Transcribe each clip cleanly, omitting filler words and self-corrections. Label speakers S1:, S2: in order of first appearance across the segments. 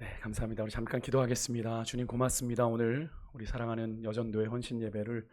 S1: 네, 감사합니다. 우리 잠깐 기도하겠습니다. 주님 고맙습니다. 오늘 우리 사랑하는 여전도의 헌신 예배를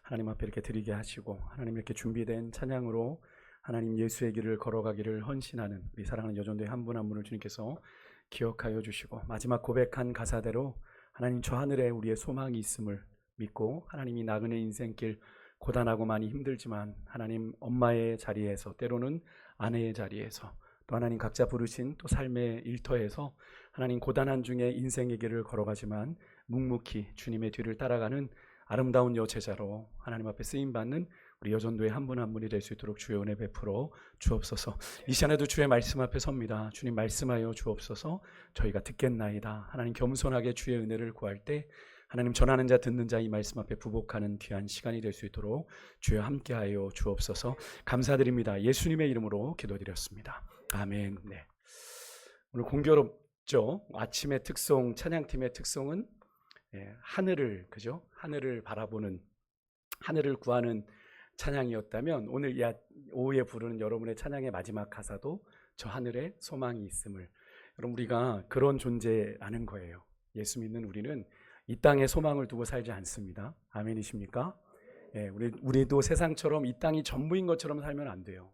S1: 하나님 앞에 이렇게 드리게 하시고 하나님 이렇게 준비된 찬양으로 하나님 예수의 길을 걸어가기를 헌신하는 우리 사랑하는 여전도의 한 분 한 분을 주님께서 기억하여 주시고 마지막 고백한 가사대로 하나님 저 하늘에 우리의 소망이 있음을 믿고 하나님이 나그네 인생길 고단하고 많이 힘들지만 하나님 엄마의 자리에서 때로는 아내의 자리에서 또 하나님 각자 부르신 또 삶의 일터에서 하나님 고단한 중에 인생의 길을 걸어가지만 묵묵히 주님의 뒤를 따라가는 아름다운 여제자로 하나님 앞에 쓰임받는 우리 여전도의 한 분 한 분이 될 수 있도록 주의 은혜 베풀어 주옵소서. 이 시간에도 주의 말씀 앞에 섭니다. 주님 말씀하여 주옵소서. 저희가 듣겠나이다. 하나님 겸손하게 주의 은혜를 구할 때 하나님 전하는 자 듣는 자 이 말씀 앞에 부복하는 귀한 시간이 될 수 있도록 주여 함께하여 주옵소서. 감사드립니다. 예수님의 이름으로 기도드렸습니다. 아멘. 네. 오늘 공교롭죠. 아침의 특송, 찬양팀의 특송은 하늘을, 그죠? 하늘을 바라보는, 하늘을 구하는 찬양이었다면 오늘 이 오후에 부르는 여러분의 찬양의 마지막 가사도 저 하늘에 소망이 있음을, 여러분 우리가 그런 존재라는 거예요. 예수 믿는 우리는 이 땅에 소망을 두고 살지 않습니다. 아멘이십니까? 우리도 세상처럼 이 땅이 전부인 것처럼 살면 안 돼요.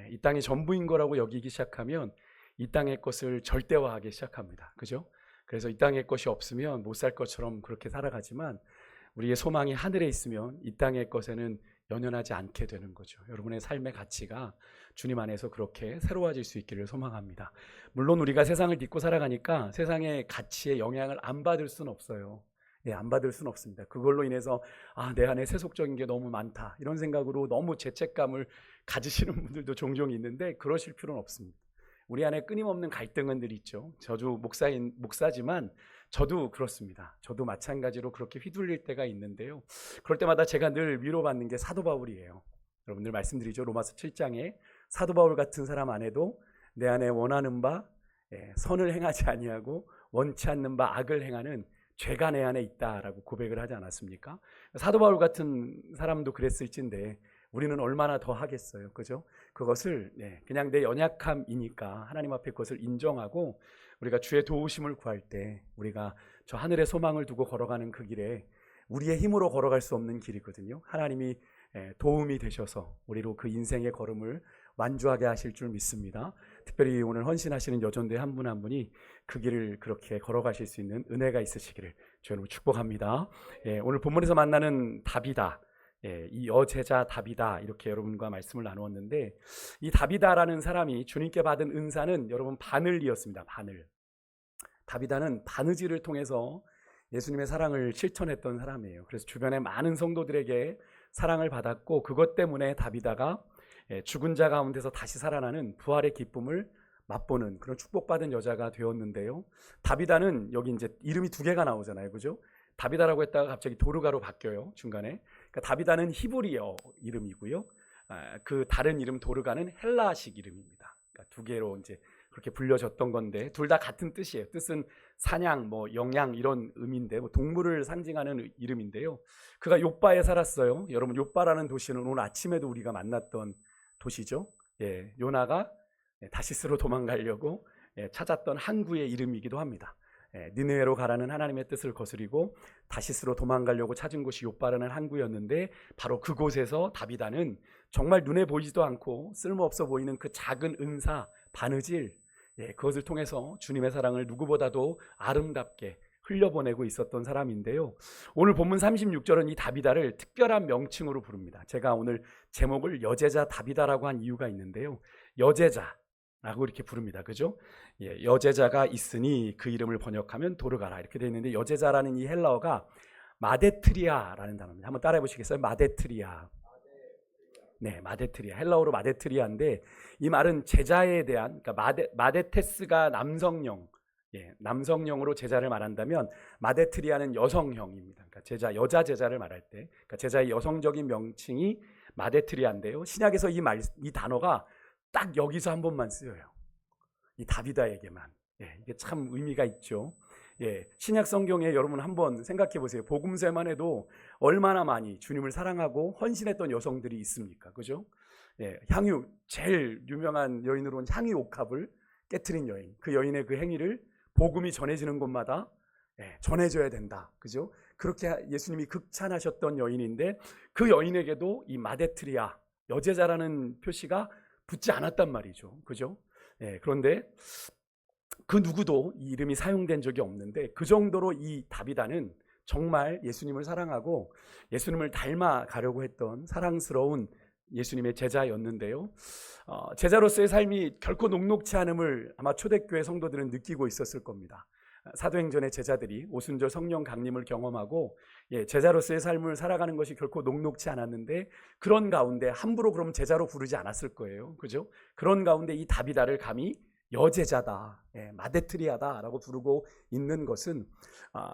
S1: 이 땅이 전부인 거라고 여기기 시작하면 이 땅의 것을 절대화하기 시작합니다. 그죠? 그래서 이 땅의 것이 없으면 못 살 것처럼 그렇게 살아가지만 우리의 소망이 하늘에 있으면 이 땅의 것에는 연연하지 않게 되는 거죠. 여러분의 삶의 가치가 주님 안에서 그렇게 새로워질 수 있기를 소망합니다. 물론 우리가 세상을 믿고 살아가니까 세상의 가치에 영향을 안 받을 수는 없어요. 안 받을 수는 없습니다. 그걸로 인해서 내 안에 세속적인 게 너무 많다 이런 생각으로 너무 죄책감을 가지시는 분들도 종종 있는데 그러실 필요는 없습니다. 우리 안에 끊임없는 갈등은 늘 있죠. 저도 목사지만 저도 그렇습니다. 저도 마찬가지로 그렇게 휘둘릴 때가 있는데요. 그럴 때마다 제가 늘 위로받는 게 사도 바울이에요. 여러분들 말씀드리죠. 로마서 7장에 사도 바울 같은 사람 안에도 내 안에 원하는 바 선을 행하지 아니하고 원치 않는 바 악을 행하는 죄가 내 안에 있다라고 고백을 하지 않았습니까? 사도 바울 같은 사람도 그랬을진데 우리는 얼마나 더 하겠어요. 그죠? 그것을 그냥 내 연약함이니까 하나님 앞에 그것을 인정하고 우리가 주의 도우심을 구할 때 우리가 저 하늘의 소망을 두고 걸어가는 그 길에 우리의 힘으로 걸어갈 수 없는 길이거든요. 하나님이 도움이 되셔서 우리로 그 인생의 걸음을 완주하게 하실 줄 믿습니다. 특별히 오늘 헌신하시는 여전도의 한 분 한 분이 그 길을 그렇게 걸어가실 수 있는 은혜가 있으시기를 저는 축복합니다. 오늘 본문에서 만나는 다비다, 이 여제자 다비다 이렇게 여러분과 말씀을 나누었는데 이 다비다라는 사람이 주님께 받은 은사는 여러분 바늘이었습니다. 바늘. 다비다는 바느질을 통해서 예수님의 사랑을 실천했던 사람이에요. 그래서 주변의 많은 성도들에게 사랑을 받았고 그것 때문에 다비다가 죽은 자 가운데서 다시 살아나는 부활의 기쁨을 맛보는 그런 축복받은 여자가 되었는데요. 다비다는 여기 이제 이름이 두 개가 나오잖아요. 그죠? 다비다라고 했다가 갑자기 도르가로 바뀌어요. 중간에. 그러니까 다비다는 히브리어 이름이고요. 그 다른 이름 도르가는 헬라식 이름입니다. 그러니까 두 개로 이제 그렇게 불려졌던 건데 둘 다 같은 뜻이에요. 뜻은 사냥, 영양 이런 의미인데 동물을 상징하는 이름인데요. 그가 욥바에 살았어요. 여러분 욥바라는 도시는 오늘 아침에도 우리가 만났던 도시죠. 요나가 다시스로 도망가려고 찾았던 항구의 이름이기도 합니다. 니느웨로 가라는 하나님의 뜻을 거스리고 다시스로 도망가려고 찾은 곳이 욥바라는 항구였는데 바로 그곳에서 다비다는 정말 눈에 보이지도 않고 쓸모없어 보이는 그 작은 은사, 바느질 그것을 통해서 주님의 사랑을 누구보다도 아름답게 흘려보내고 있었던 사람인데요. 오늘 본문 36절은 이 다비다를 특별한 명칭으로 부릅니다. 제가 오늘 제목을 여제자 다비다라고 한 이유가 있는데요. 여제자라고 이렇게 부릅니다. 그죠? 여제자가 있으니 그 이름을 번역하면 도르가라 이렇게 되어 있는데 여제자라는 이 헬라어가 마데트리아라는 단어입니다. 한번 따라해 보시겠어요? 마데트리아. 네, 마데트리아. 헬라어로 마데트리아인데 이 말은 제자에 대한, 그러니까 마데테스가 남성형, 남성형으로 제자를 말한다면 마데트리아는 여성형입니다. 그러니까 여자 제자를 말할 때, 그러니까 제자의 여성적인 명칭이 마데트리아인데요. 신약에서 이 단어가 딱 여기서 한 번만 쓰여요. 이 다비다에게만. 이게 참 의미가 있죠. 신약 성경에 여러분 한번 생각해 보세요. 복음서에만 해도 얼마나 많이 주님을 사랑하고 헌신했던 여성들이 있습니까? 그죠? 향유, 제일 유명한 여인으로는 향유 옥합을 깨트린 여인. 그 여인의 그 행위를 복음이 전해지는 곳마다 전해져야 된다. 그죠? 그렇게 예수님이 극찬하셨던 여인인데 그 여인에게도 이 마데트리아, 여제자라는 표시가 붙지 않았단 말이죠. 그죠? 그런데 그 누구도 이 이름이 사용된 적이 없는데 그 정도로 이 다비다는 정말 예수님을 사랑하고 예수님을 닮아가려고 했던 사랑스러운 예수님의 제자였는데요. 제자로서의 삶이 결코 녹록치 않음을 아마 초대교회 성도들은 느끼고 있었을 겁니다. 사도행전의 제자들이 오순절 성령 강림을 경험하고 제자로서의 삶을 살아가는 것이 결코 녹록치 않았는데 그런 가운데 함부로 그럼 제자로 부르지 않았을 거예요. 그죠? 그런 가운데 이 다비다를 감히 여제자다, 마데트리아다라고 부르고 있는 것은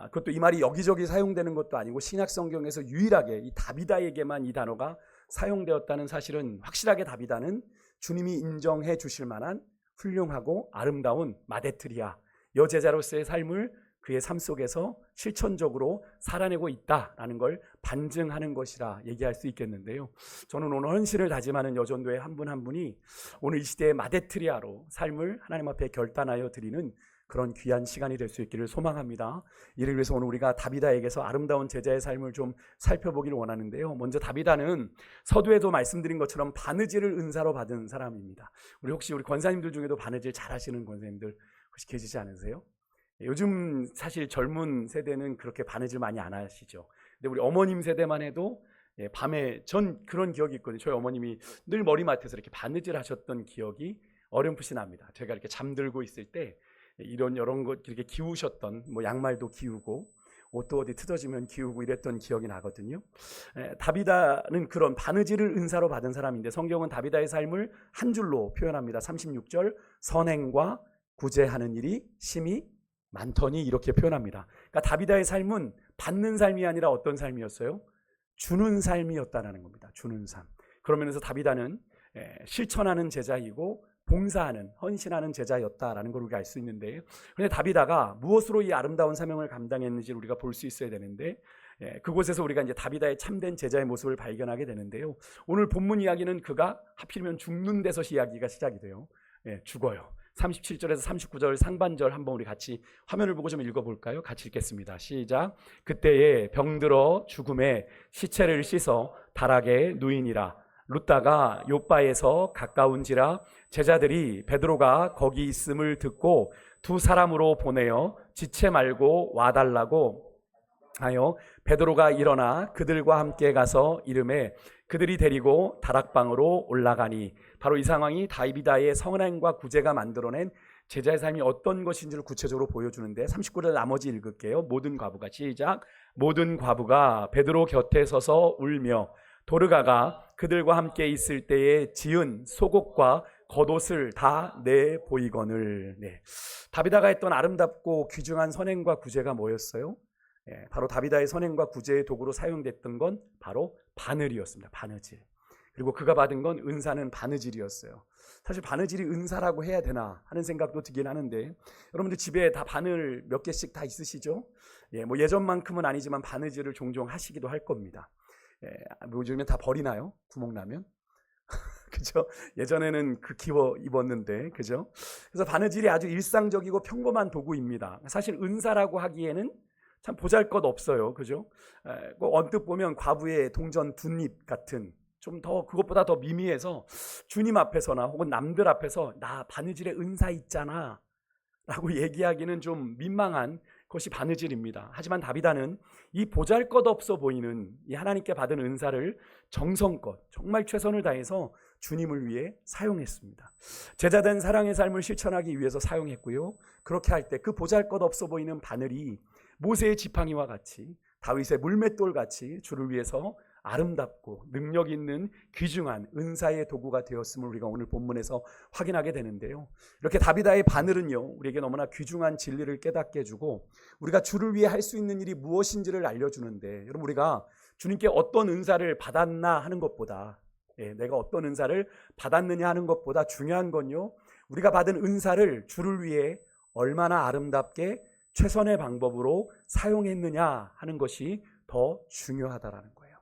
S1: 그것도 이 말이 여기저기 사용되는 것도 아니고 신약 성경에서 유일하게 이 다비다에게만 이 단어가 사용되었다는 사실은 확실하게 다비다는 주님이 인정해 주실 만한 훌륭하고 아름다운 마데트리아, 여제자로서의 삶을 그의 삶 속에서 실천적으로 살아내고 있다라는 걸 반증하는 것이라 얘기할 수 있겠는데요. 저는 오늘 헌신을 다짐하는 여전도의 한 분 한 분이 오늘 이 시대의 마데트리아로 삶을 하나님 앞에 결단하여 드리는 그런 귀한 시간이 될 수 있기를 소망합니다. 이를 위해서 오늘 우리가 다비다에게서 아름다운 제자의 삶을 좀 살펴보기를 원하는데요. 먼저 다비다는 서두에도 말씀드린 것처럼 바느질을 은사로 받은 사람입니다. 혹시 우리 권사님들 중에도 바느질 잘하시는 권사님들 혹시 계시지 않으세요? 요즘 사실 젊은 세대는 그렇게 바느질 많이 안 하시죠. 근데 우리 어머님 세대만 해도 밤에 전 그런 기억이 있거든요. 저희 어머님이 늘 머리맡에서 이렇게 바느질 하셨던 기억이 어렴풋이 납니다. 제가 이렇게 잠들고 있을 때 이런 것 이렇게 기우셨던, 뭐 양말도 기우고 옷도 어디 틀어지면 기우고 이랬던 기억이 나거든요. 다비다는 그런 바느질을 은사로 받은 사람인데 성경은 다비다의 삶을 한 줄로 표현합니다. 36절, 선행과 구제하는 일이 심히 많더니 이렇게 표현합니다. 그러니까 다비다의 삶은 받는 삶이 아니라 어떤 삶이었어요? 주는 삶이었다는 겁니다. 주는 삶. 그러면서 다비다는 실천하는 제자이고 봉사하는, 헌신하는 제자였다라는 걸 우리가 알 수 있는데, 그런데 다비다가 무엇으로 이 아름다운 사명을 감당했는지 우리가 볼 수 있어야 되는데, 그곳에서 우리가 이제 다비다의 참된 제자의 모습을 발견하게 되는데요. 오늘 본문 이야기는 그가 하필이면 죽는 데서 이야기가 시작이 돼요. 죽어요. 37절에서 39절 상반절 한번 우리 같이 화면을 보고 좀 읽어볼까요? 같이 읽겠습니다. 시작. 그때에 병들어 죽음에 시체를 씻어 다락에 누이니라. 룻다가 욥바에서 가까운지라 제자들이 베드로가 거기 있음을 듣고 두 사람으로 보내어 지체 말고 와달라고 하여 베드로가 일어나 그들과 함께 가서 이르매 그들이 데리고 다락방으로 올라가니, 바로 이 상황이 다비다의 선행과 구제가 만들어낸 제자의 삶이 어떤 것인지를 구체적으로 보여주는데 39절 나머지 읽을게요. 모든 과부가, 시작. 모든 과부가 베드로 곁에 서서 울며 도르가가 그들과 함께 있을 때에 지은 속옷과 겉옷을 다 내보이거늘. 다비다가 했던 아름답고 귀중한 선행과 구제가 뭐였어요? 바로 다비다의 선행과 구제의 도구로 사용됐던 건 바로 바늘이었습니다. 바느질. 그리고 그가 받은 건 은사는 바느질이었어요. 사실 바느질이 은사라고 해야 되나 하는 생각도 들긴 하는데, 여러분들 집에 다 바늘 몇 개씩 다 있으시죠? 뭐 예전만큼은 아니지만 바느질을 종종 하시기도 할 겁니다. 요즘엔 다 버리나요? 구멍 나면? 그죠? 예전에는 그 기워 입었는데, 그죠? 그래서 바느질이 아주 일상적이고 평범한 도구입니다. 사실 은사라고 하기에는 참 보잘것없어요. 그죠? 언뜻 보면 과부의 동전 둔잎 같은, 좀 더 그것보다 더 미미해서 주님 앞에서나 혹은 남들 앞에서 나 바느질에 은사 있잖아 라고 얘기하기는 좀 민망한 것이 바느질입니다. 하지만 다비다는 이 보잘것없어 보이는 이 하나님께 받은 은사를 정성껏 정말 최선을 다해서 주님을 위해 사용했습니다. 제자된 사랑의 삶을 실천하기 위해서 사용했고요. 그렇게 할 때 그 보잘것없어 보이는 바늘이 모세의 지팡이와 같이, 다윗의 물맷돌 같이 주를 위해서 아름답고 능력 있는 귀중한 은사의 도구가 되었음을 우리가 오늘 본문에서 확인하게 되는데요. 이렇게 다비다의 바늘은요, 우리에게 너무나 귀중한 진리를 깨닫게 해주고 우리가 주를 위해 할 수 있는 일이 무엇인지를 알려주는데, 여러분 우리가 주님께 어떤 은사를 받았나 하는 것보다, 내가 어떤 은사를 받았느냐 하는 것보다 중요한 건요, 우리가 받은 은사를 주를 위해 얼마나 아름답게 최선의 방법으로 사용했느냐 하는 것이 더 중요하다라는 거예요.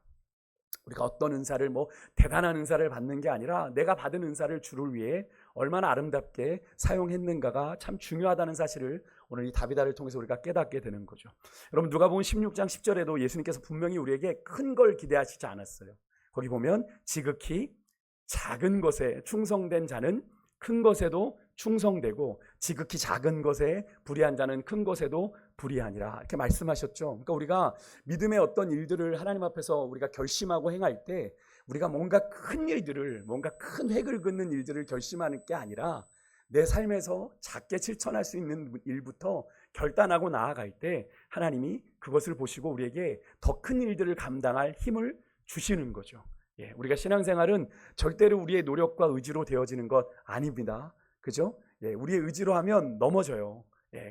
S1: 우리가 어떤 은사를, 뭐 대단한 은사를 받는 게 아니라 내가 받은 은사를 주를 위해 얼마나 아름답게 사용했는가가 참 중요하다는 사실을 오늘 이 다비다를 통해서 우리가 깨닫게 되는 거죠. 여러분, 누가복음 16장 10절에도 예수님께서 분명히 우리에게 큰 걸 기대하시지 않았어요. 거기 보면 지극히 작은 것에 충성된 자는 큰 것에도 충성되고 지극히 작은 것에 불의한 자는 큰 것에도 불의하니라, 이렇게 말씀하셨죠. 그러니까 우리가 믿음의 어떤 일들을 하나님 앞에서 우리가 결심하고 행할 때 우리가 뭔가 큰 일들을, 뭔가 큰 획을 긋는 일들을 결심하는 게 아니라 내 삶에서 작게 실천할 수 있는 일부터 결단하고 나아갈 때 하나님이 그것을 보시고 우리에게 더 큰 일들을 감당할 힘을 주시는 거죠. 우리가 신앙생활은 절대로 우리의 노력과 의지로 되어지는 것 아닙니다. 그죠? 우리의 의지로 하면 넘어져요.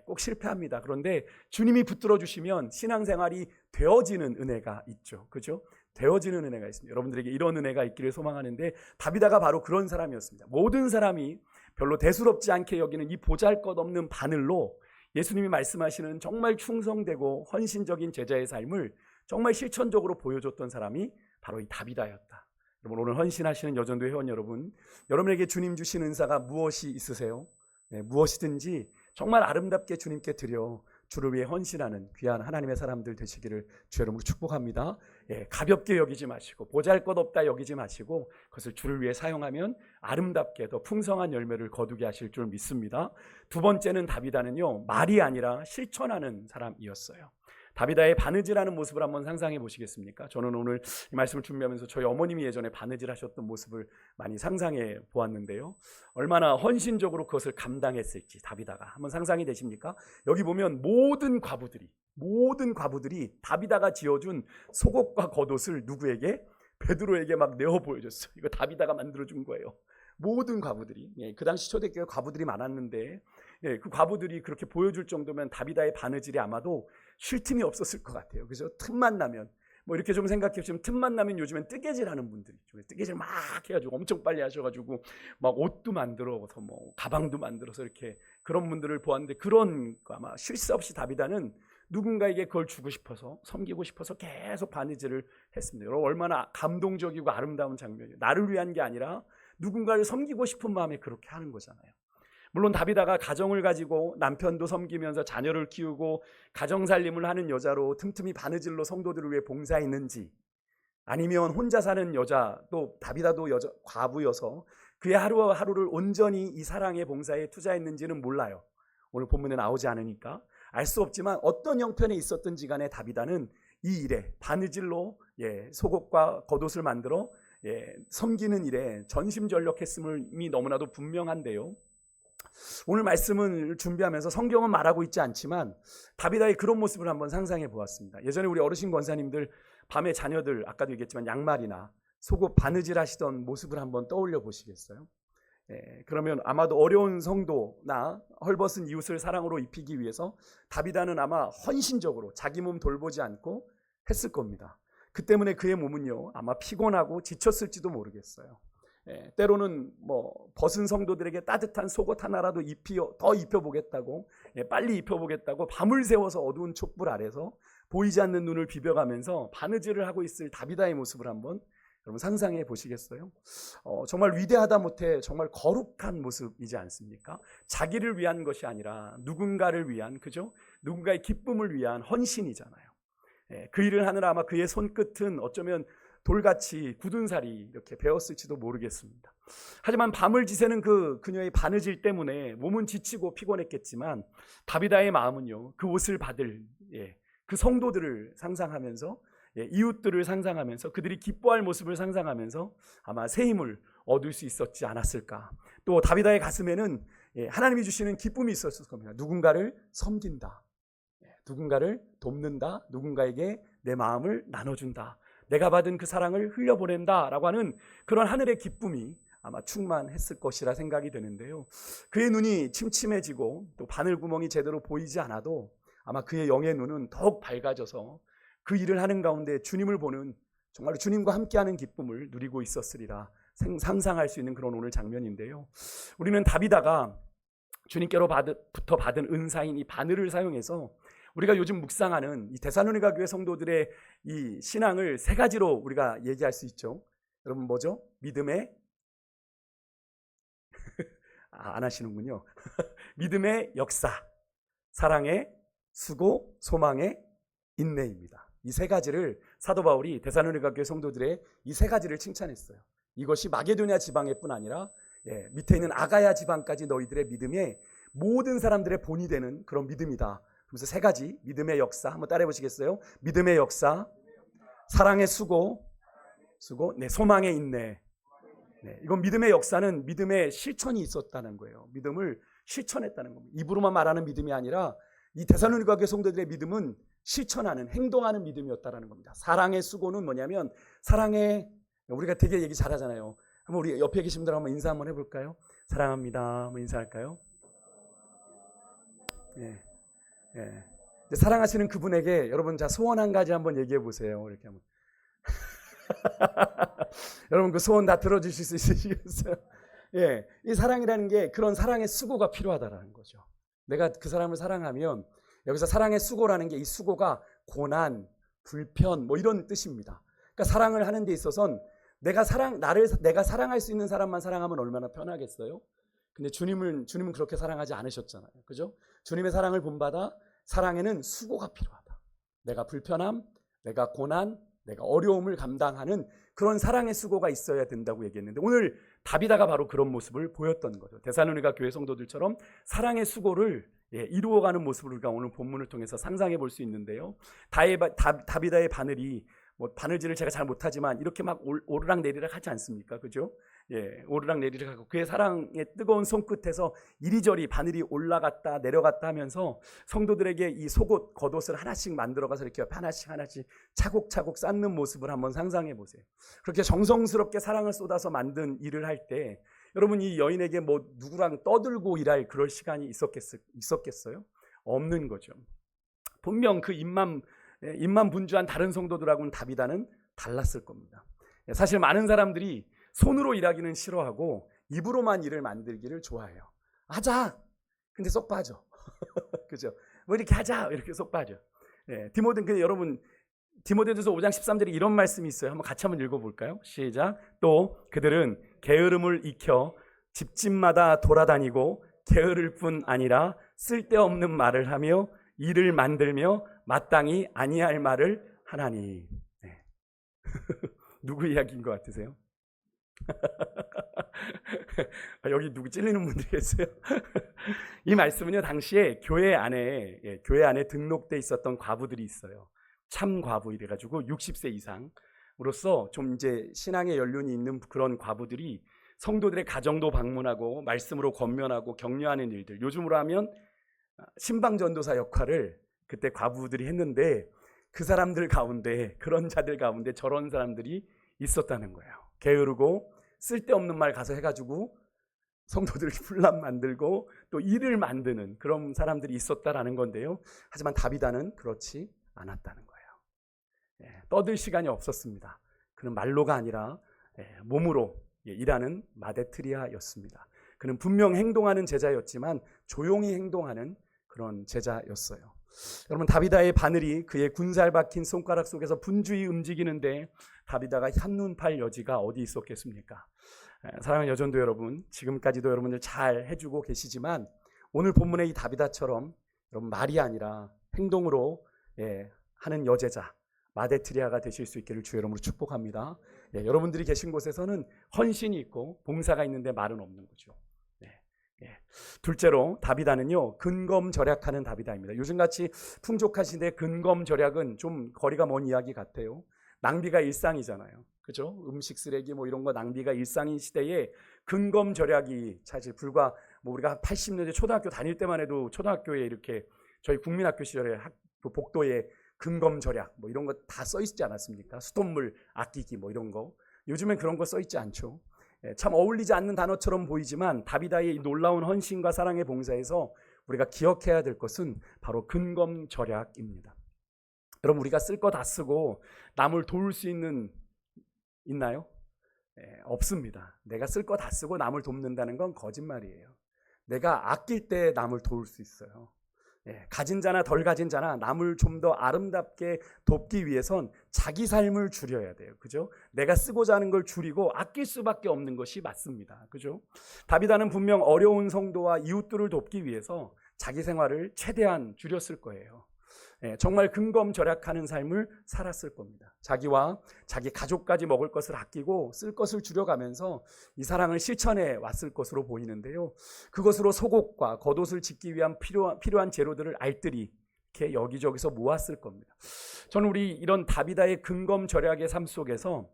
S1: 꼭 실패합니다. 그런데 주님이 붙들어 주시면 신앙생활이 되어지는 은혜가 있죠. 그죠? 되어지는 은혜가 있습니다. 여러분들에게 이런 은혜가 있기를 소망하는데 다비다가 바로 그런 사람이었습니다. 모든 사람이 별로 대수롭지 않게 여기는 이 보잘것없는 바늘로 예수님이 말씀하시는 정말 충성되고 헌신적인 제자의 삶을 정말 실천적으로 보여줬던 사람이 바로 이 다비다였다. 여러분, 오늘 헌신하시는 여전도 회원 여러분, 여러분에게 주님 주신 은사가 무엇이 있으세요? 무엇이든지 정말 아름답게 주님께 드려 주를 위해 헌신하는 귀한 하나님의 사람들 되시기를 주 여러분으로 축복합니다. 가볍게 여기지 마시고 보잘것없다 여기지 마시고 그것을 주를 위해 사용하면 아름답게 더 풍성한 열매를 거두게 하실 줄 믿습니다. 두 번째는 다비다는요, 말이 아니라 실천하는 사람이었어요. 다비다의 바느질하는 모습을 한번 상상해 보시겠습니까? 저는 오늘 이 말씀을 준비하면서 저희 어머님이 예전에 바느질 하셨던 모습을 많이 상상해 보았는데요. 얼마나 헌신적으로 그것을 감당했을지 다비다가 한번 상상이 되십니까? 여기 보면 모든 과부들이 다비다가 지어준 속옷과 겉옷을 누구에게? 베드로에게 막 내어 보여줬어요. 이거 다비다가 만들어준 거예요. 모든 과부들이. 그 당시 초대교회 과부들이 많았는데 그 과부들이 그렇게 보여줄 정도면 다비다의 바느질이 아마도 쉴 틈이 없었을 것 같아요. 그래서 틈만 나면 뭐 이렇게 좀 생각해 보시면 틈만 나면 요즘엔 뜨개질 하는 분들이 있죠. 뜨개질 막 해가지고 엄청 빨리 하셔가지고 막 옷도 만들어서 뭐 가방도 만들어서 이렇게 그런 분들을 보았는데 그런 거 아마 쉴 새 없이 다비다는 누군가에게 그걸 주고 싶어서 섬기고 싶어서 계속 바느질을 했습니다. 여러분, 얼마나 감동적이고 아름다운 장면이에요. 나를 위한 게 아니라 누군가를 섬기고 싶은 마음에 그렇게 하는 거잖아요. 물론 다비다가 가정을 가지고 남편도 섬기면서 자녀를 키우고 가정살림을 하는 여자로 틈틈이 바느질로 성도들을 위해 봉사했는지, 아니면 혼자 사는 여자, 또 다비다도 과부여서 그의 하루하루를 온전히 이 사랑의 봉사에 투자했는지는 몰라요. 오늘 본문에 나오지 않으니까 알 수 없지만 어떤 형편에 있었든지 간에 다비다는 이 일에 바느질로 속옷과 겉옷을 만들어 섬기는 일에 전심전력했음이 너무나도 분명한데요. 오늘 말씀을 준비하면서 성경은 말하고 있지 않지만 다비다의 그런 모습을 한번 상상해 보았습니다. 예전에 우리 어르신 권사님들 밤에 자녀들 아까도 얘기했지만 양말이나 속옷 바느질 하시던 모습을 한번 떠올려 보시겠어요? 그러면 아마도 어려운 성도나 헐벗은 이웃을 사랑으로 입히기 위해서 다비다는 아마 헌신적으로 자기 몸 돌보지 않고 했을 겁니다. 그 때문에 그의 몸은요 아마 피곤하고 지쳤을지도 모르겠어요. 때로는 뭐 벗은 성도들에게 따뜻한 속옷 하나라도 더 입혀보겠다고, 빨리 입혀보겠다고 밤을 새워서 어두운 촛불 아래서 보이지 않는 눈을 비벼가면서 바느질을 하고 있을 다비다의 모습을 한번 여러분 상상해 보시겠어요? 정말 위대하다 못해 정말 거룩한 모습이지 않습니까? 자기를 위한 것이 아니라 누군가를 위한, 그죠? 누군가의 기쁨을 위한 헌신이잖아요. 그 일을 하느라 아마 그의 손끝은 어쩌면 돌같이 굳은 살이 이렇게 베었을지도 모르겠습니다. 하지만 밤을 지새는 그녀의 바느질 때문에 몸은 지치고 피곤했겠지만 다비다의 마음은요 그 옷을 받을 그 성도들을 상상하면서 이웃들을 상상하면서 그들이 기뻐할 모습을 상상하면서 아마 새 힘을 얻을 수 있었지 않았을까. 또 다비다의 가슴에는 하나님이 주시는 기쁨이 있었을 겁니다. 누군가를 섬긴다, 누군가를 돕는다, 누군가에게 내 마음을 나눠준다, 내가 받은 그 사랑을 흘려보낸다 라고 하는 그런 하늘의 기쁨이 아마 충만했을 것이라 생각이 되는데요. 그의 눈이 침침해지고 또 바늘구멍이 제대로 보이지 않아도 아마 그의 영의 눈은 더욱 밝아져서 그 일을 하는 가운데 주님을 보는, 정말 주님과 함께하는 기쁨을 누리고 있었으리라 상상할 수 있는 그런 오늘 장면인데요. 우리는 다비다가 주님께로부터 받은 은사인 이 바늘을 사용해서 우리가 요즘 묵상하는 이 데살로니가 교회 성도들의 이 신앙을 세 가지로 우리가 얘기할 수 있죠. 여러분 뭐죠? 믿음의 안 하시는군요. 믿음의 역사, 사랑의 수고, 소망의 인내입니다. 이 세 가지를 사도 바울이 데살로니가 교회 성도들의 이 세 가지를 칭찬했어요. 이것이 마게도냐 지방의 뿐 아니라 밑에 있는 아가야 지방까지 너희들의 믿음의 모든 사람들의 본이 되는 그런 믿음이다. 그래서 세 가지 믿음의 역사 한번 따라해 보시겠어요? 믿음의 역사, 사랑의 수고, 네, 소망의 인내. 네, 이건 믿음의 역사는 믿음의 실천이 있었다는 거예요. 믿음을 실천했다는 겁니다. 입으로만 말하는 믿음이 아니라 이 데살로니가 교회 성도들의 믿음은 실천하는, 행동하는 믿음이었다는 겁니다. 사랑의 수고는 뭐냐면 사랑의, 우리가 되게 얘기 잘하잖아요. 한번 우리 옆에 계신 분들 한번 인사 한번 해볼까요? 사랑합니다. 한번 인사할까요? 예, 예. 사랑하시는 그분에게 여러분 자 소원 한 가지 한번 얘기해 보세요. 이렇게 한번. 여러분 그 소원 다 들어주실 수 있으시겠어요? 예, 이 사랑이라는 게 그런 사랑의 수고가 필요하다라는 거죠. 내가 그 사람을 사랑하면 여기서 사랑의 수고라는 게 이 수고가 고난, 불편 뭐 이런 뜻입니다. 그러니까 사랑을 하는 데 있어서는 내가 사랑할 수 있는 사람만 사랑하면 얼마나 편하겠어요? 근데 주님은 그렇게 사랑하지 않으셨잖아요. 그죠? 주님의 사랑을 본받아 사랑에는 수고가 필요하다. 내가 불편함, 내가 고난, 내가 어려움을 감당하는 그런 사랑의 수고가 있어야 된다고 얘기했는데 오늘 다비다가 바로 그런 모습을 보였던 거죠. 데살로니가 교회 성도들처럼 사랑의 수고를 이루어가는 모습을 우리가 오늘 본문을 통해서 상상해 볼 수 있는데요. 다비다의 바늘이 뭐 바늘질을 제가 잘 못하지만 이렇게 막 오르락 내리락 하지 않습니까? 그죠? 예, 오르락 내리락 하고 그의 사랑의 뜨거운 손끝에서 이리저리 바늘이 올라갔다 내려갔다 하면서 성도들에게 이 속옷, 겉옷을 하나씩 만들어가서 이렇게 하나씩 차곡차곡 쌓는 모습을 한번 상상해 보세요. 그렇게 정성스럽게 사랑을 쏟아서 만든 일을 할 때 여러분 이 여인에게 뭐 누구랑 떠들고 일할 그럴 시간이 있었겠어요? 없는 거죠. 분명 그 입만 분주한 다른 성도들하고는 다비다는 달랐을 겁니다. 사실 많은 사람들이 손으로 일하기는 싫어하고 입으로만 일을 만들기를 좋아해요. 하자. 근데 쏙 빠져. 그죠? 뭐 이렇게 하자. 이렇게 쏙 빠져. 여러분 디모데전서 5장 13절에 이런 말씀이 있어요. 한번 같이 한번 읽어볼까요? 시작. 또 그들은 게으름을 익혀 집집마다 돌아다니고 게으를 뿐 아니라 쓸데없는 말을 하며 일을 만들며 마땅히 아니할 말을 하나니. 네. 누구 이야기인 것 같으세요? 여기 누구 찔리는 분들 계세요? 이 말씀은요 당시에 교회 안에 등록돼 있었던 과부들이 있어요. 참 과부 이래가지고 60세 이상으로서 좀 이제 신앙의 연륜이 있는 그런 과부들이 성도들의 가정도 방문하고 말씀으로 권면하고 격려하는 일들, 요즘으로 하면 신방전도사 역할을 그때 과부들이 했는데 그 사람들 가운데, 그런 자들 가운데 저런 사람들이 있었다는 거예요. 게으르고 쓸데없는 말 가서 해가지고 성도들 분란 만들고 또 일을 만드는 그런 사람들이 있었다라는 건데요. 하지만 다비다는 그렇지 않았다는 거예요. 떠들 시간이 없었습니다. 그는 말로가 아니라 몸으로 일하는 마데트리아였습니다. 그는 분명 행동하는 제자였지만 조용히 행동하는 그런 제자였어요. 여러분 다비다의 바늘이 그의 군살 박힌 손가락 속에서 분주히 움직이는데 다비다가 한눈팔 여지가 어디 있었겠습니까? 사랑하는 여전도 여러분, 지금까지도 여러분들 잘 해주고 계시지만 오늘 본문의 이 다비다처럼 여러분 말이 아니라 행동으로 하는 여제자 마데트리아가 되실 수 있기를 주의 이름으로 축복합니다. 여러분들이 계신 곳에서는 헌신이 있고 봉사가 있는데 말은 없는 거죠. 둘째로 다비다는요 근검절약하는 다비다입니다. 요즘같이 풍족하신데 근검절약은 좀 거리가 먼 이야기 같아요. 낭비가 일상이잖아요. 그죠? 음식 쓰레기 뭐 이런 거 낭비가 일상인 시대에 근검절약이 사실 불과 뭐 우리가 80년대 초등학교 다닐 때만 해도 초등학교에 이렇게 저희 국민학교 시절에 복도에 근검절약 뭐 이런 거 다 써 있지 않았습니까? 수돗물 아끼기 뭐 이런 거. 요즘엔 그런 거 써 있지 않죠. 참 어울리지 않는 단어처럼 보이지만 다비다의 이 놀라운 헌신과 사랑의 봉사에서 우리가 기억해야 될 것은 바로 근검절약입니다. 여러분 우리가 쓸 거 다 쓰고 남을 도울 수 있나요? 없습니다. 내가 쓸 거 다 쓰고 남을 돕는다는 건 거짓말이에요. 내가 아낄 때 남을 도울 수 있어요. 가진 자나 덜 가진 자나 남을 좀 더 아름답게 돕기 위해선 자기 삶을 줄여야 돼요. 그죠? 내가 쓰고자 하는 걸 줄이고 아낄 수밖에 없는 것이 맞습니다. 그죠? 다비다는 분명 어려운 성도와 이웃들을 돕기 위해서 자기 생활을 최대한 줄였을 거예요. 정말 근검절약하는 삶을 살았을 겁니다. 자기와 자기 가족까지 먹을 것을 아끼고 쓸 것을 줄여가면서 이 사랑을 실천해 왔을 것으로 보이는데요. 그것으로 속옷과 겉옷을 짓기 위한 필요한 재료들을 알뜰히 이렇게 여기저기서 모았을 겁니다. 저는 우리 이런 다비다의 근검절약의 삶 속에서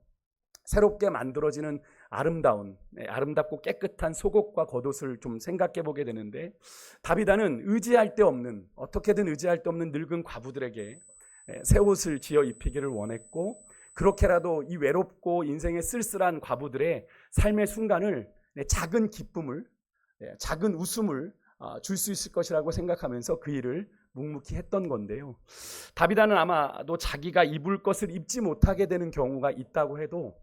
S1: 새롭게 만들어지는 아름답고 깨끗한 속옷과 겉옷을 좀 생각해 보게 되는데, 다비다는 어떻게든 의지할 데 없는 늙은 과부들에게 새 옷을 지어 입히기를 원했고, 그렇게라도 이 외롭고 인생에 쓸쓸한 과부들의 삶의 순간을 작은 기쁨을, 작은 웃음을 줄 수 있을 것이라고 생각하면서 그 일을 묵묵히 했던 건데요. 다비다는 아마도 자기가 입을 것을 입지 못하게 되는 경우가 있다고 해도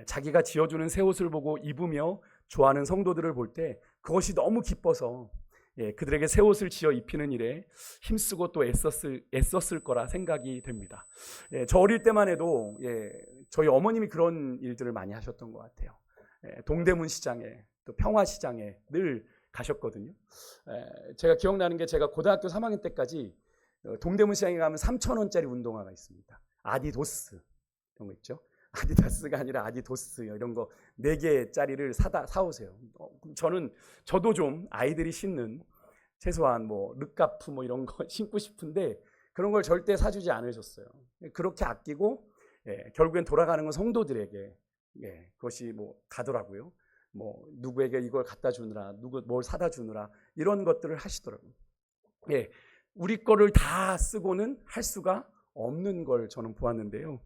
S1: 자기가 지어주는 새 옷을 보고 입으며 좋아하는 성도들을 볼 때 그것이 너무 기뻐서 그들에게 새 옷을 지어 입히는 일에 힘쓰고 또 애썼을 거라 생각이 됩니다. 저 어릴 때만 해도 저희 어머님이 그런 일들을 많이 하셨던 것 같아요. 동대문 시장에 또 평화시장에 늘 가셨거든요. 제가 기억나는 게, 제가 고등학교 3학년 때까지 동대문 시장에 가면 3,000원짜리 운동화가 있습니다. 아디도스 이런 거 있죠. 아디다스가 아니라 아디도스 이런 거 4개짜리를 사오세요. 저도 좀 아이들이 신는 최소한 르카프 이런 거 신고 싶은데 그런 걸 절대 사주지 않으셨어요. 그렇게 아끼고 결국엔 돌아가는 건 성도들에게 그것이 가더라고요. 누구에게 이걸 갖다 주느라, 누구 뭘 사다 주느라 이런 것들을 하시더라고요. 우리 거를 다 쓰고는 할 수가 없는 걸 저는 보았는데요.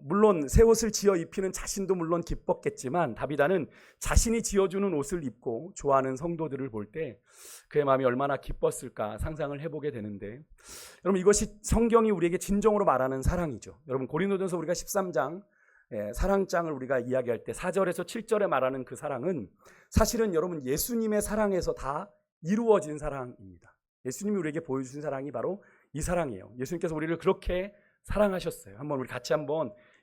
S1: 물론 새 옷을 지어 입히는 자신도 물론 기뻤겠지만, 다비다는 자신이 지어주는 옷을 입고 좋아하는 성도들을 볼 때 그의 마음이 얼마나 기뻤을까 상상을 해보게 되는데, 여러분, 이것이 성경이 우리에게 진정으로 말하는 사랑이죠. 여러분, 고린도전서 우리가 13장 사랑장을 우리가 이야기할 때 4절에서 7절에 말하는 그 사랑은 사실은 여러분 예수님의 사랑에서 다 이루어진 사랑입니다. 예수님이 우리에게 보여주신 사랑이 바로 이 사랑이에요. 예수님께서 우리를 그렇게 사랑하셨어요. 우리 같이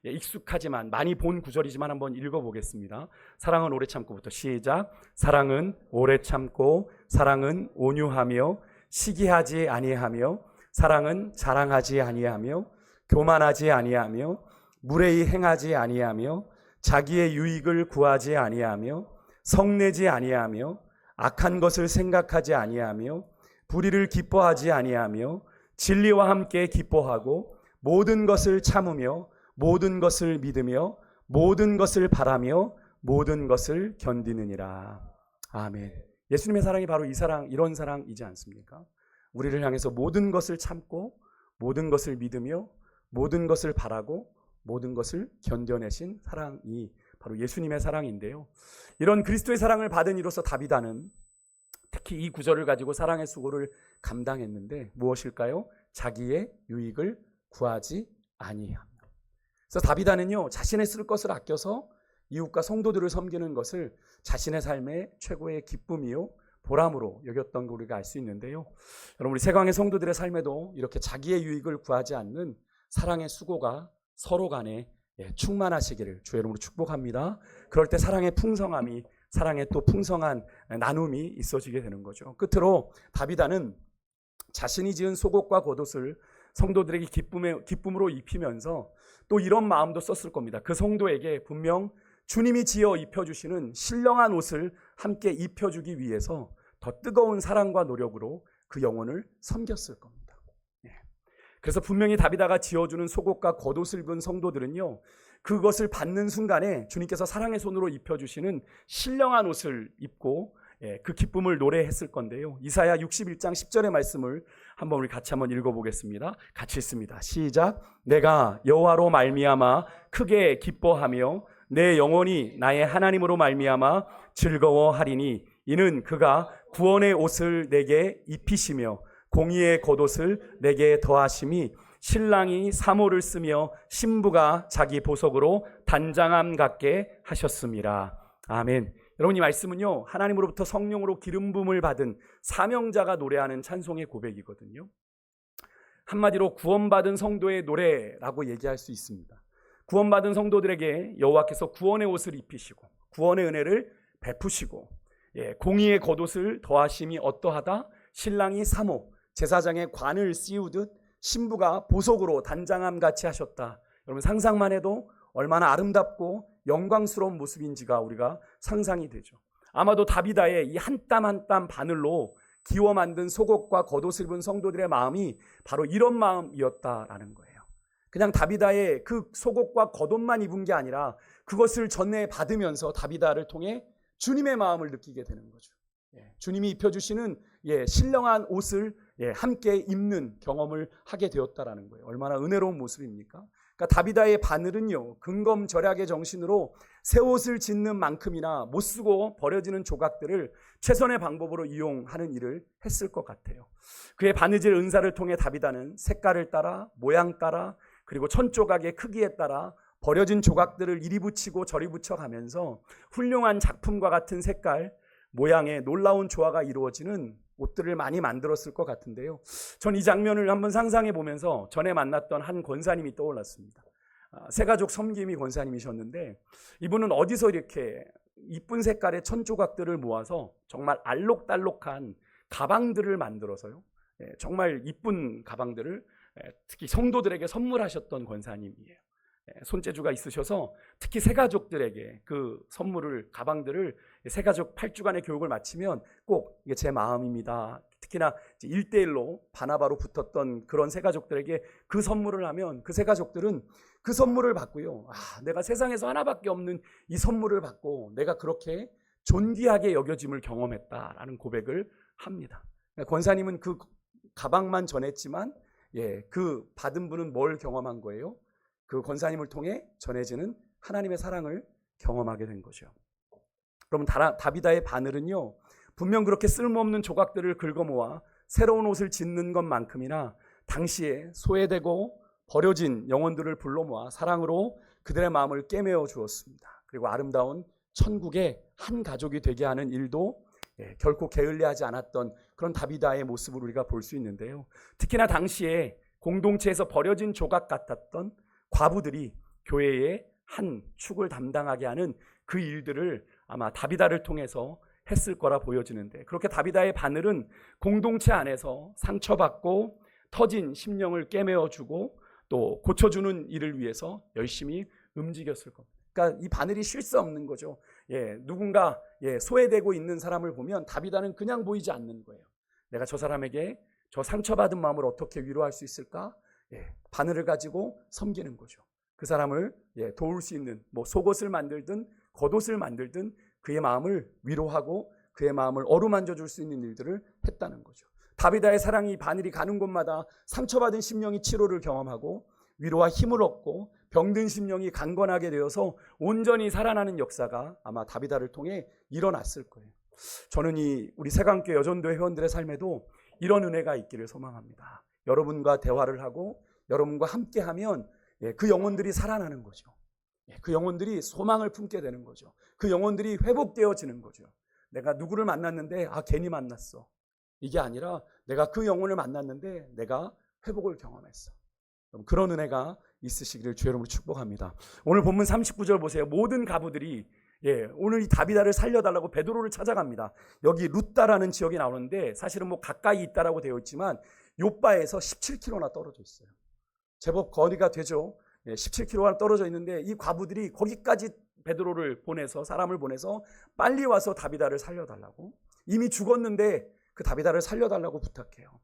S1: 익숙하지만 많이 본 구절이지만 한번 읽어보겠습니다. 사랑은 오래 참고부터 시작. 사랑은 오래 참고, 사랑은 온유하며, 시기하지 아니하며, 사랑은 자랑하지 아니하며, 교만하지 아니하며, 무례히 행하지 아니하며, 자기의 유익을 구하지 아니하며, 성내지 아니하며, 악한 것을 생각하지 아니하며, 불의를 기뻐하지 아니하며, 진리와 함께 기뻐하고, 모든 것을 참으며, 모든 것을 믿으며, 모든 것을 바라며, 모든 것을 견디느니라. 아멘. 예수님의 사랑이 바로 이런 사랑이지 않습니까? 우리를 향해서 모든 것을 참고, 모든 것을 믿으며, 모든 것을 바라고, 모든 것을 견뎌내신 사랑이 바로 예수님의 사랑인데요. 이런 그리스도의 사랑을 받은 이로써 다비다는 특히 이 구절을 가지고 사랑의 수고를 감당했는데 무엇일까요? 자기의 유익을 구하지 아니하며. 그래서 다비다는요, 자신의 쓸 것을 아껴서 이웃과 성도들을 섬기는 것을 자신의 삶의 최고의 기쁨이요 보람으로 여겼던 걸 우리가 알 수 있는데요. 여러분, 우리 세강의 성도들의 삶에도 이렇게 자기의 유익을 구하지 않는 사랑의 수고가 서로 간에 충만하시기를 주의 이름으로 축복합니다. 그럴 때 사랑의 풍성함이, 사랑의 또 풍성한 나눔이 있어지게 되는 거죠. 끝으로 다비다는 자신이 지은 속옷과 겉옷을 성도들에게 기쁨으로 입히면서 또 이런 마음도 썼을 겁니다. 그 성도에게 분명 주님이 지어 입혀주시는 신령한 옷을 함께 입혀주기 위해서 더 뜨거운 사랑과 노력으로 그 영혼을 섬겼을 겁니다. 그래서 분명히 다비다가 지어주는 속옷과 겉옷을 입은 성도들은요, 그것을 받는 순간에 주님께서 사랑의 손으로 입혀주시는 신령한 옷을 입고 그 기쁨을 노래했을 건데요. 이사야 61장 10절의 말씀을 우리 같이 읽어보겠습니다. 같이 읽습니다. 시작. 내가 여호와로 말미암아 크게 기뻐하며 내 영혼이 나의 하나님으로 말미암아 즐거워하리니 이는 그가 구원의 옷을 내게 입히시며 공의의 겉옷을 내게 더하심이 신랑이 사모를 쓰며 신부가 자기 보석으로 단장함 같게 하셨습니다. 아멘. 여러분, 이 말씀은요, 하나님으로부터 성령으로 기름 부음을 받은 사명자가 노래하는 찬송의 고백이거든요. 한마디로 구원받은 성도의 노래라고 얘기할 수 있습니다. 구원받은 성도들에게 여호와께서 구원의 옷을 입히시고 구원의 은혜를 베푸시고, 공의의 겉옷을 더하심이 어떠하다, 신랑이 사모 제사장의 관을 씌우듯 신부가 보석으로 단장함 같이 하셨다. 여러분, 상상만 해도 얼마나 아름답고 영광스러운 모습인지가 우리가 상상이 되죠. 아마도 다비다의 이 한 땀 한 땀 바늘로 기워 만든 속옷과 겉옷을 입은 성도들의 마음이 바로 이런 마음이었다라는 거예요. 그냥 다비다의 그 속옷과 겉옷만 입은 게 아니라 그것을 전해 받으면서 다비다를 통해 주님의 마음을 느끼게 되는 거죠. 주님이 입혀주시는 신령한 옷을 함께 입는 경험을 하게 되었다라는 거예요. 얼마나 은혜로운 모습입니까? 그러니까 다비다의 바늘은요, 근검절약의 정신으로 새 옷을 짓는 만큼이나 못 쓰고 버려지는 조각들을 최선의 방법으로 이용하는 일을 했을 것 같아요. 그의 바느질 은사를 통해 다비다는 색깔을 따라, 모양 따라, 그리고 천조각의 크기에 따라 버려진 조각들을 이리 붙이고 저리 붙여가면서 훌륭한 작품과 같은 색깔, 모양의 놀라운 조화가 이루어지는 옷들을 많이 만들었을 것 같은데요. 전 이 장면을 한번 상상해 보면서 전에 만났던 한 권사님이 떠올랐습니다. 새가족 섬김이 권사님이셨는데, 이분은 어디서 이렇게 이쁜 색깔의 천조각들을 모아서 정말 알록달록한 가방들을 만들어서요, 정말 이쁜 가방들을 특히 성도들에게 선물하셨던 권사님이에요. 손재주가 있으셔서 특히 새가족들에게 그 선물을, 가방들을 새가족 8주간의 교육을 마치면 꼭 이게 제 마음입니다. 특히나 1대1로 바나바로 붙었던 그런 새가족들에게 그 선물을 하면 그 새가족들은 그 선물을 받고요, 내가 세상에서 하나밖에 없는 이 선물을 받고 내가 그렇게 존귀하게 여겨짐을 경험했다라는 고백을 합니다. 권사님은 그 가방만 전했지만 그 받은 분은 뭘 경험한 거예요? 그 권사님을 통해 전해지는 하나님의 사랑을 경험하게 된 거죠. 그럼 다비다의 바늘은요, 분명 그렇게 쓸모없는 조각들을 긁어모아 새로운 옷을 짓는 것만큼이나 당시에 소외되고 버려진 영혼들을 불러 모아 사랑으로 그들의 마음을 깨매어 주었습니다. 그리고 아름다운 천국의 한 가족이 되게 하는 일도 결코 게을리하지 않았던 그런 다비다의 모습을 우리가 볼 수 있는데요. 특히나 당시에 공동체에서 버려진 조각 같았던 과부들이 교회의 한 축을 담당하게 하는 그 일들을 아마 다비다를 통해서 했을 거라 보여지는데, 그렇게 다비다의 바늘은 공동체 안에서 상처받고 터진 심령을 깨매어주고 또 고쳐주는 일을 위해서 열심히 움직였을 겁니다. 그러니까 이 바늘이 쉴 수 없는 거죠. 누군가 소외되고 있는 사람을 보면 다비다는 그냥 보이지 않는 거예요. 내가 저 사람에게 저 상처받은 마음을 어떻게 위로할 수 있을까? 바늘을 가지고 섬기는 거죠. 그 사람을 도울 수 있는 속옷을 만들든 겉옷을 만들든 그의 마음을 위로하고 그의 마음을 어루만져 줄 수 있는 일들을 했다는 거죠. 다비다의 사랑이 바늘이 가는 곳마다 상처받은 심령이 치료를 경험하고 위로와 힘을 얻고 병든 심령이 강건하게 되어서 온전히 살아나는 역사가 아마 다비다를 통해 일어났을 거예요. 저는 우리 새강교회 여전도회 회원들의 삶에도 이런 은혜가 있기를 소망합니다. 여러분과 대화를 하고 여러분과 함께하면 그 영혼들이 살아나는 거죠. 그 영혼들이 소망을 품게 되는 거죠. 그 영혼들이 회복되어지는 거죠. 내가 누구를 만났는데 괜히 만났어, 이게 아니라 내가 그 영혼을 만났는데 내가 회복을 경험했어. 그런 은혜가 있으시기를 주의 이름으로 축복합니다. 오늘 본문 39절 보세요. 모든 가부들이 오늘 이 다비다를 살려달라고 베드로를 찾아갑니다. 여기 룻다라는 지역이 나오는데 사실은 가까이 있다라고 되어 있지만 요바에서 17km나 떨어져 있어요. 제법 거리가 되죠. 17km가 떨어져 있는데 이 과부들이 거기까지 베드로를 보내서, 사람을 보내서 빨리 와서 다비다를 살려달라고, 이미 죽었는데 그 다비다를 살려달라고 부탁해요.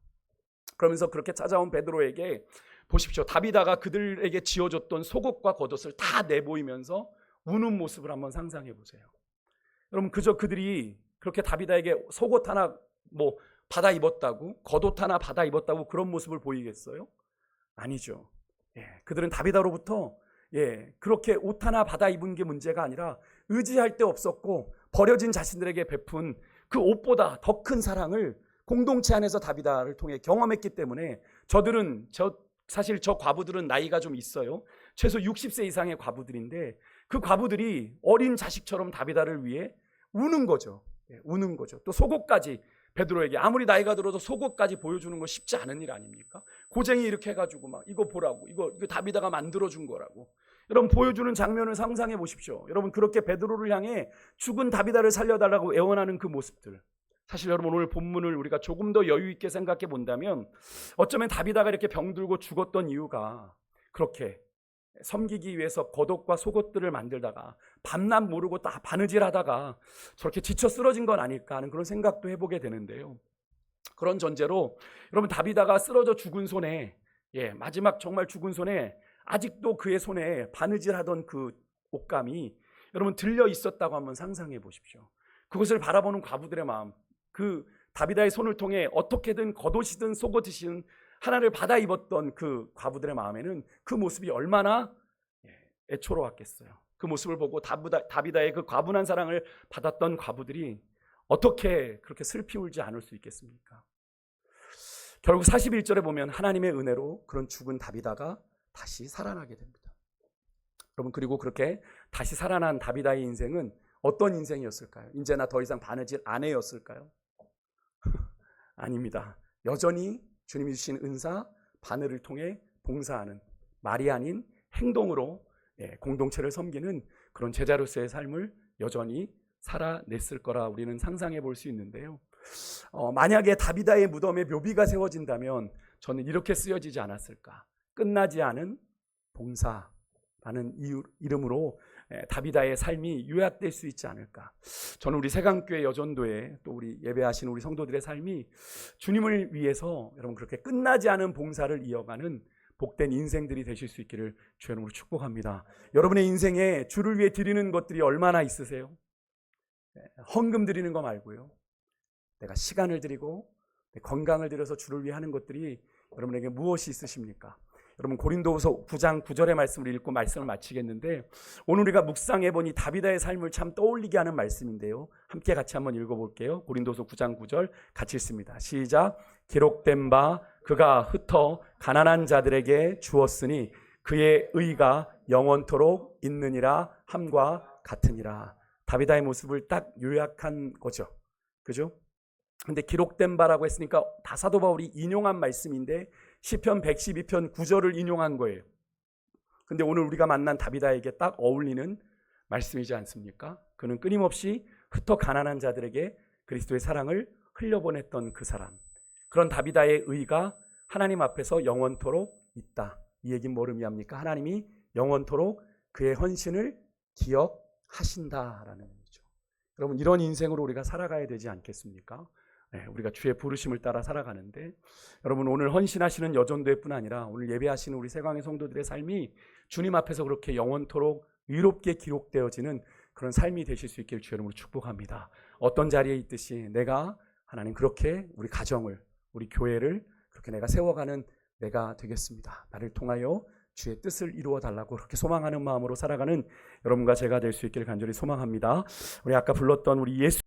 S1: 그러면서 그렇게 찾아온 베드로에게 보십시오. 다비다가 그들에게 지어줬던 속옷과 겉옷을 다 내보이면서 우는 모습을 한번 상상해 보세요. 여러분, 그저 그들이 그렇게 다비다에게 속옷 하나 받아 입었다고, 겉옷 하나 받아 입었다고 그런 모습을 보이겠어요? 아니죠. 그들은 다비다로부터 그렇게 옷 하나 받아 입은 게 문제가 아니라 의지할 데 없었고 버려진 자신들에게 베푼 그 옷보다 더 큰 사랑을 공동체 안에서 다비다를 통해 경험했기 때문에 사실 저 과부들은 나이가 좀 있어요. 최소 60세 이상의 과부들인데 그 과부들이 어린 자식처럼 다비다를 위해 우는 거죠. 우는 거죠. 또 속옷까지 베드로에게 아무리 나이가 들어도 속옷까지 보여주는 거 쉽지 않은 일 아닙니까? 고쟁이 이렇게 해가지고 막 이거 보라고, 이거 다비다가 만들어준 거라고. 여러분 보여주는 장면을 상상해 보십시오. 여러분 그렇게 베드로를 향해 죽은 다비다를 살려달라고 애원하는 그 모습들. 사실 여러분 오늘 본문을 우리가 조금 더 여유 있게 생각해 본다면 어쩌면 다비다가 이렇게 병들고 죽었던 이유가 그렇게 섬기기 위해서 겉옷과 속옷들을 만들다가 밤낮 모르고 다 바느질하다가 저렇게 지쳐 쓰러진 건 아닐까 하는 그런 생각도 해보게 되는데요. 그런 전제로 여러분 다비다가 쓰러져 죽은 손에 마지막 정말 죽은 손에 아직도 그의 손에 바느질하던 그 옷감이 여러분 들려 있었다고 한번 상상해 보십시오. 그것을 바라보는 과부들의 마음, 그 다비다의 손을 통해 어떻게든 겉옷이든 속옷이든 하나를 받아 입었던 그 과부들의 마음에는 그 모습이 얼마나 애초로웠겠어요. 그 모습을 보고 다비다의 그 과분한 사랑을 받았던 과부들이 어떻게 그렇게 슬피 울지 않을 수 있겠습니까? 결국 41절에 보면 하나님의 은혜로 그런 죽은 다비다가 다시 살아나게 됩니다. 여러분 그리고 그렇게 다시 살아난 다비다의 인생은 어떤 인생이었을까요? 이제나 더 이상 바느질 아내였을까요? 아닙니다. 여전히 주님이 주신 은사, 바늘을 통해 봉사하는 말이 아닌 행동으로 공동체를 섬기는 그런 제자로서의 삶을 여전히 살아냈을 거라 우리는 상상해 볼 수 있는데요. 만약에 다비다의 무덤에 묘비가 세워진다면 저는 이렇게 쓰여지지 않았을까? 끝나지 않은 봉사라는 이름으로 다비다의 삶이 요약될 수 있지 않을까. 저는 우리 새강교회 여전도에 또 우리 예배하시는 우리 성도들의 삶이 주님을 위해서 여러분 그렇게 끝나지 않은 봉사를 이어가는 복된 인생들이 되실 수 있기를 주의 이름으로 축복합니다. 여러분의 인생에 주를 위해 드리는 것들이 얼마나 있으세요? 헌금 드리는 거 말고요. 내가 시간을 드리고 내 건강을 들여서 주를 위해 하는 것들이 여러분에게 무엇이 있으십니까? 여러분 고린도후서 9장 9절의 말씀을 읽고 말씀을 마치겠는데 오늘 우리가 묵상해보니 다비다의 삶을 참 떠올리게 하는 말씀인데요. 함께 같이 한번 읽어볼게요. 고린도후서 9장 9절 같이 읽습니다. 시작. 기록된 바 그가 흩어 가난한 자들에게 주었으니 그의 의가 영원토록 있느니라 함과 같으니라. 다비다의 모습을 딱 요약한 거죠. 그죠? 근데 기록된 바라고 했으니까 다 사도 바울이 인용한 말씀인데 시편 112편 9절을 인용한 거예요. 근데 오늘 우리가 만난 다비다에게 딱 어울리는 말씀이지 않습니까? 그는 끊임없이 흩어 가난한 자들에게 그리스도의 사랑을 흘려보냈던 그 사람. 그런 다비다의 의가 하나님 앞에서 영원토록 있다. 이 얘기는 뭐를 의미합니까? 하나님이 영원토록 그의 헌신을 기억하신다라는 의미죠. 여러분 이런 인생으로 우리가 살아가야 되지 않겠습니까? 우리가 주의 부르심을 따라 살아가는데 여러분 오늘 헌신하시는 여전도회뿐 아니라 오늘 예배하시는 우리 새광의 성도들의 삶이 주님 앞에서 그렇게 영원토록 의롭게 기록되어지는 그런 삶이 되실 수 있기를 주의 이름으로 축복합니다. 어떤 자리에 있듯이 내가 하나님 그렇게 우리 가정을 우리 교회를 그렇게 내가 세워가는 내가 되겠습니다. 나를 통하여 주의 뜻을 이루어 달라고 그렇게 소망하는 마음으로 살아가는 여러분과 제가 될 수 있기를 간절히 소망합니다. 우리 아까 불렀던 우리 예수